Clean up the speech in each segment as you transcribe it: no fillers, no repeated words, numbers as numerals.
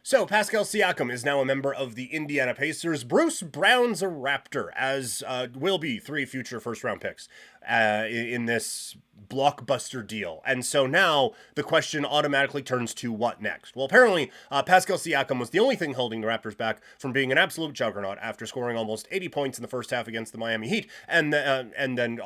So, Pascal Siakam is now a member of the Indiana Pacers. Bruce Brown's a Raptor, as will be 3 future first round picks in this blockbuster deal. And so now the question automatically turns to what next? Well, apparently, Pascal Siakam was the only thing holding the Raptors back from being an absolute juggernaut after scoring almost 80 points in the first half against the Miami Heat and then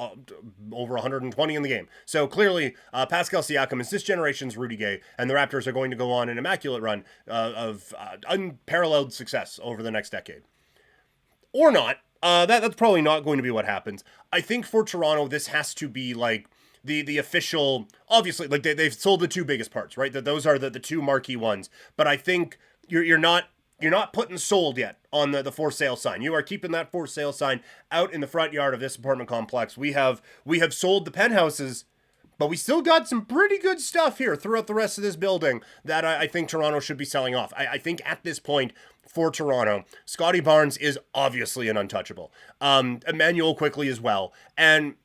over 120 in the game. So clearly, Pascal Siakam is this generation's Rudy Gay, and the Raptors are going to go on an immaculate run of unparalleled success over the next decade. Or not. That's probably not going to be what happens. I think for Toronto, this has to be like the official, obviously, like they've sold the 2 biggest parts, right? That those are the 2 marquee ones. But I think you're not putting sold yet on the for sale sign. You are keeping that for sale sign out in the front yard of this apartment complex. We have sold the penthouses, but we still got some pretty good stuff here throughout the rest of this building that I think Toronto should be selling off. I think at this point for Toronto, Scotty Barnes is obviously an untouchable. Emmanuel Quickly as well. And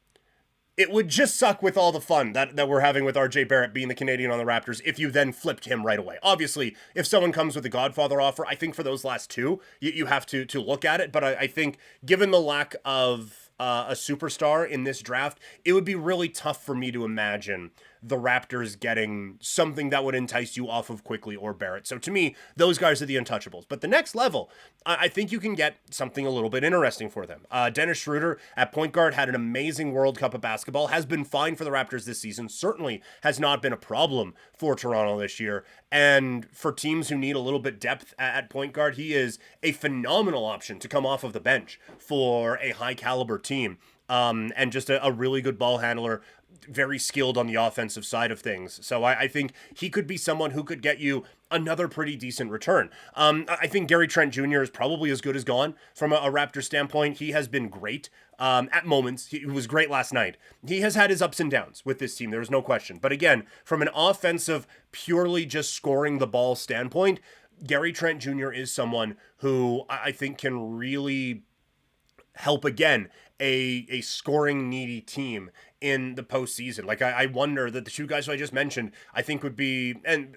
it would just suck with all the fun that we're having with RJ Barrett being the Canadian on the Raptors if you then flipped him right away. Obviously, if someone comes with a Godfather offer, I think for those last 2, you have to look at it. But I think given the lack of a superstar in this draft, it would be really tough for me to imagine the Raptors getting something that would entice you off of Quickly or Barrett. So to me, those guys are the untouchables. But the next level, I think you can get something a little bit interesting for them. Dennis Schroeder at point guard had an amazing World Cup of basketball, has been fine for the Raptors this season, certainly has not been a problem for Toronto this year. And for teams who need a little bit depth at point guard, he is a phenomenal option to come off of the bench for a high caliber team. And just a really good ball handler, very skilled on the offensive side of things. So I think he could be someone who could get you another pretty decent return. I think Gary Trent Jr. is probably as good as gone from a Raptor standpoint. He has been great at moments. He was great last night. He has had his ups and downs with this team. There's no question. But again, from an offensive, purely just scoring the ball standpoint, Gary Trent Jr. is someone who I think can really help, again, a scoring needy team in the postseason. Like I wonder that the 2 guys who I just mentioned, I think would be, and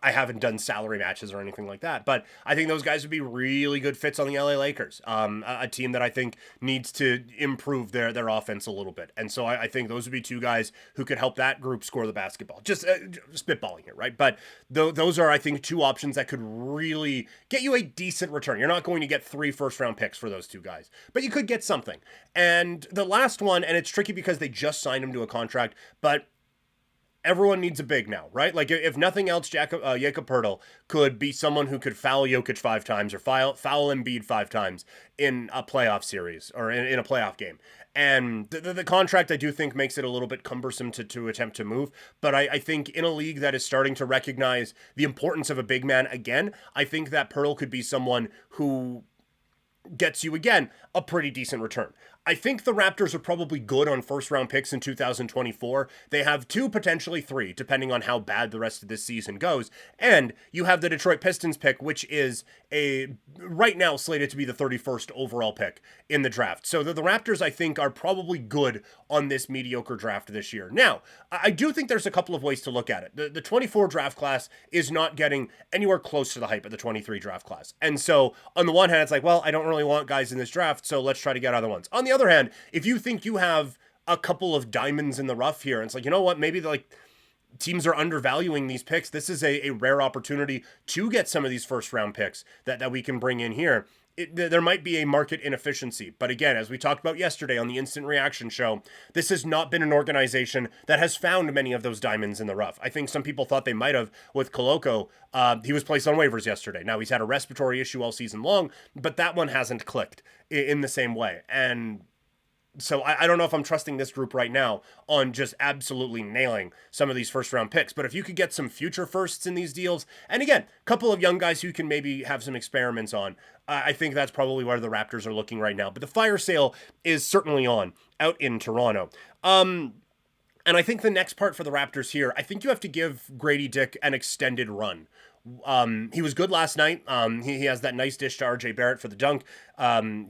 I haven't done salary matches or anything like that, but I think those guys would be really good fits on the LA Lakers, a team that I think needs to improve their offense a little bit. And so I think those would be 2 guys who could help that group score the basketball. Just spitballing it, right? But those are, I think, 2 options that could really get you a decent return. You're not going to get 3 first-round picks for those 2 guys, but you could get something. And the last one, and it's tricky because they just signed him to a contract, but everyone needs a big now, right? Like, if nothing else, Jakob Poeltl could be someone who could foul Jokic 5 times or foul Embiid 5 times in a playoff series or in a playoff game. And the contract, I do think, makes it a little bit cumbersome to attempt to move. But I think in a league that is starting to recognize the importance of a big man again, I think that Poeltl could be someone who gets you, again, a pretty decent return. I think the Raptors are probably good on first-round picks in 2024. They have 2, potentially 3, depending on how bad the rest of this season goes. And you have the Detroit Pistons pick, which is right now slated to be the 31st overall pick in the draft. So the Raptors, I think, are probably good on this mediocre draft this year. Now, I do think there's a couple of ways to look at it. The 24 draft class is not getting anywhere close to the hype of the 23 draft class. And so, on the one hand, it's like, well, I don't really want guys in this draft, so let's try to get other ones. On the other hand, if you think you have a couple of diamonds in the rough here, and it's like, you know what, maybe teams are undervaluing these picks. This is a rare opportunity to get some of these first round picks that we can bring in here. There might be a market inefficiency. But again, as we talked about yesterday on the Instant Reaction show, this has not been an organization that has found many of those diamonds in the rough. I think some people thought they might have with Koloko. He was placed on waivers yesterday. Now, he's had a respiratory issue all season long, but that one hasn't clicked in the same way. And so I don't know if I'm trusting this group right now on just absolutely nailing some of these first-round picks. But if you could get some future firsts in these deals, and again, a couple of young guys who can maybe have some experiments on, I think that's probably where the Raptors are looking right now. But the fire sale is certainly on out in Toronto. And I think the next part for the Raptors here, I think you have to give Grady Dick an extended run. He was good last night. He has that nice dish to RJ Barrett for the dunk.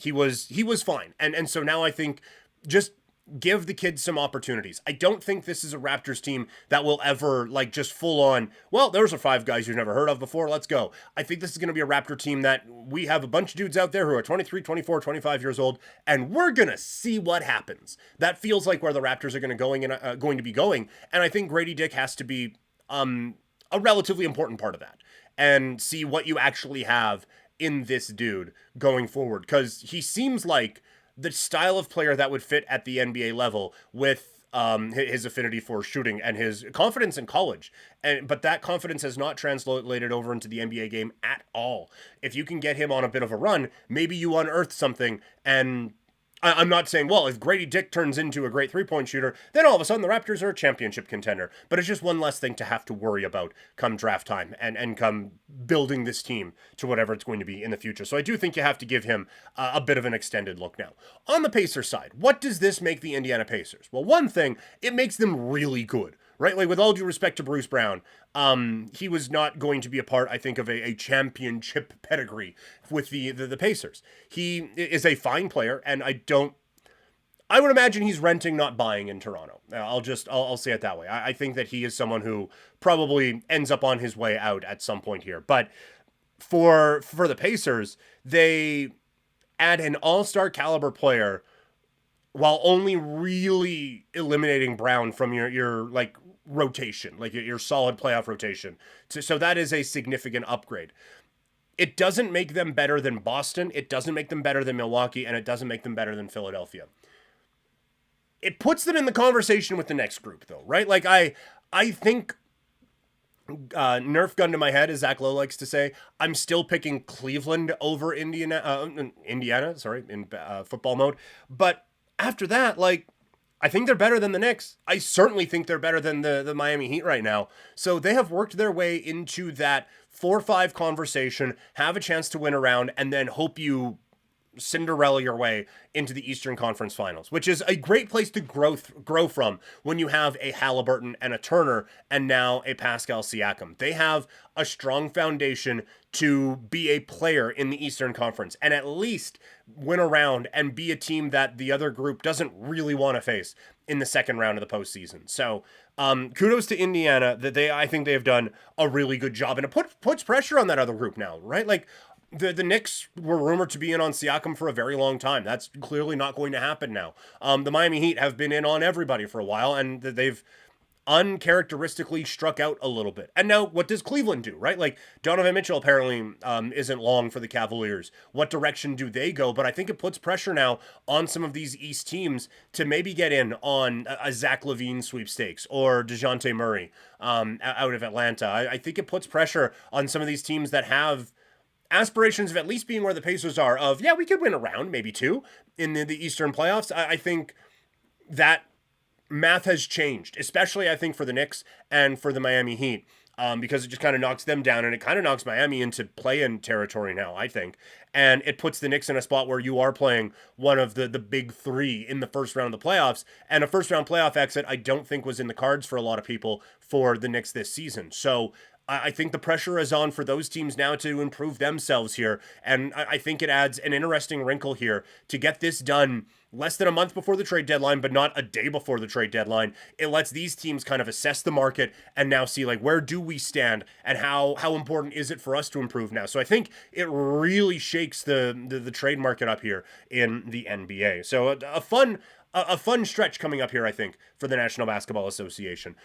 He was fine. And so now I think just give the kids some opportunities. I don't think this is a Raptors team that will ever, like, just full on, well, those are 5 guys you've never heard of before, let's go. I think this is going to be a Raptor team that we have a bunch of dudes out there who are 23, 24, 25 years old, and we're going to see what happens. That feels like where the Raptors are going to be going, and I think Grady Dick has to be a relatively important part of that, and see what you actually have in this dude going forward, because he seems like the style of player that would fit at the NBA level with his affinity for shooting and his confidence in college. But that confidence has not translated over into the NBA game at all. If you can get him on a bit of a run, maybe you unearth something. And I'm not saying, well, if Grady Dick turns into a great three-point shooter, then all of a sudden the Raptors are a championship contender. But it's just one less thing to have to worry about come draft time and come building this team to whatever it's going to be in the future. So I do think you have to give him a bit of an extended look now. On the Pacers side, what does this make the Indiana Pacers? Well, one thing, it makes them really good. Right? Like, with all due respect to Bruce Brown, he was not going to be a part, I think, of a championship pedigree with the Pacers. He is a fine player, and I would imagine he's renting, not buying in Toronto. I'll say it that way. I think that he is someone who probably ends up on his way out at some point here. But for the Pacers, they add an all-star caliber player while only really eliminating Brown from your like rotation, like your solid playoff rotation. So that is a significant upgrade. It doesn't make them better than Boston. It doesn't make them better than Milwaukee, and it doesn't make them better than Philadelphia. It puts them in the conversation with the next group, though, right? Like, I think, Nerf gun to my head, as Zach Lowe likes to say, I'm still picking Cleveland over Indiana, in football mode. But after that, like, I think they're better than the Knicks. I certainly think they're better than the Miami Heat right now. So they have worked their way into that 4-5 conversation, have a chance to win a round, and then hope you Cinderella your way into the Eastern Conference Finals, which is a great place to grow from when you have a Halliburton and a Turner and now a Pascal Siakam. They have a strong foundation to be a player in the Eastern Conference and at least win a round and be a team that the other group doesn't really want to face in the second round of the postseason. So kudos to Indiana that I think they have done a really good job, and it puts pressure on that other group now, right? Like, the Knicks were rumored to be in on Siakam for a very long time. That's clearly not going to happen now. The Miami Heat have been in on everybody for a while, and they've uncharacteristically struck out a little bit. And now, what does Cleveland do, right? Like, Donovan Mitchell apparently isn't long for the Cavaliers. What direction do they go? But I think it puts pressure now on some of these East teams to maybe get in on a Zach LaVine sweepstakes or DeJounte Murray out of Atlanta. I think it puts pressure on some of these teams that have aspirations of at least being where the Pacers are of, yeah, we could win a round, maybe two, in the Eastern playoffs. I think that math has changed, especially, I think, for the Knicks and for the Miami Heat, because it just kind of knocks them down, and it kind of knocks Miami into play-in territory now, I think. And it puts the Knicks in a spot where you are playing one of the big three in the first round of the playoffs, and a first-round playoff exit I don't think was in the cards for a lot of people for the Knicks this season. So I think the pressure is on for those teams now to improve themselves here. And I think it adds an interesting wrinkle here to get this done less than a month before the trade deadline, but not a day before the trade deadline. It lets these teams kind of assess the market and now see, like, where do we stand and how important is it for us to improve now. So I think it really shakes the trade market up here in the NBA. So a fun stretch coming up here, I think, for the National Basketball Association.